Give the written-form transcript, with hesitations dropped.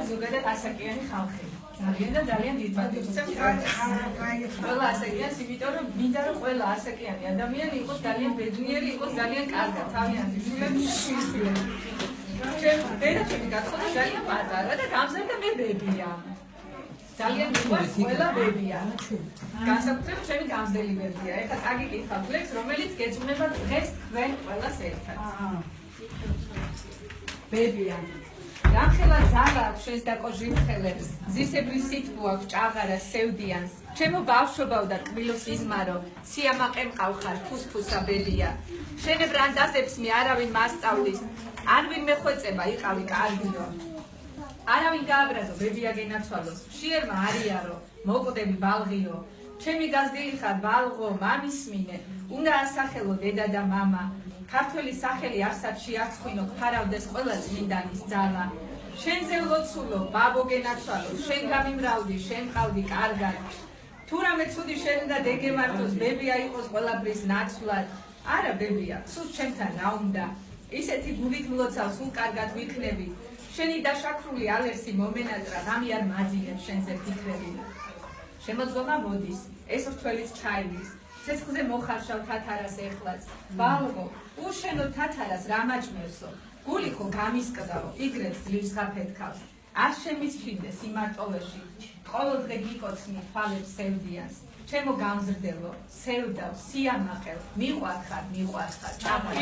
ზოგადად ასაკიანი ხალხი. ძალიან დიდ ყველა ასაკიანს, იმიტომ რომ მინდა რომ ყველა ასაკიანი ადამიანი იყოს ძალიან ბედნიერი, იყოს ძალიან კარგად თავიანთი შვილები შვილები. ჩემი გახდა ძალიან პატარა და გამზარდა მე ბებია. ძალიან მიყვარს ყველა ბებია. განსაკუთრებით ჩემი გამზრდელი ბებია. ეხლა წაგიკითხავ ფლექს, რომელიც გეძღვნება დღეს თქვენ ყველას ერთად. ბებია. რამხელა ზალა აქვს შენს დაკოჟიმხელებს, ზისებრი სითბო აქვს ჭაღარა სევდიანს. ჩემო ბავშვობავ და კბილოს იზმარო, სიამაყე მყავხარ, ფუსფუსა ბებია. შენებ რანდაზებს მე არავინ მასწავლის, ან ვინ მეხვეწება იყავი კარგიო. არავინ გააბრაზო, ბებია გენაცვალოს, შიერმა არიარო, მოკვდები ბალღიო. ჩემი გაზრდილი ხარ ბალღო, მამისმინე, უნდა ასახელო დედა და მამა. ქართველი სახელი არსად შეარცხვინო, ფარავდეს ყველა წმინდანის ძალა. შენზე ვლოცულო, ბაბო გენაცვალო, შენ გამიმრავლდი, შენ ყავდი კარგად. თუ რამე ცუდი შენ უნდა დეგემართოს, ბებია იყოს ყველაფრის ნაცვლად. არა ბებია, სულ ჩემთან რა უნდა? ისეთი გულით მლოცავ, სულ კარგად ვიქნები. შენი დაშაქრული ალერსი მომენატრა, რამე არ მაძინებს შენზე ფიქრები. შემოძღობა მოდის, ეს რთველიც ჩაივლის. ცეცხლზე მოხარშავ თათარას ეხლაც. ბალღო, უშენო თათარას რა მაჭმევსო. გული ხო გამისკდაო, იგრეთ ძლივს გაფეთქავს. არ შემისჩინდეს იმარტოვეში. ყოველდღე გიკოცნი თვალებს სევდიანს. ჩემო გამზრდელო, სევდავ, სიამაყელ, მიყვარხარ, ჭაღარ.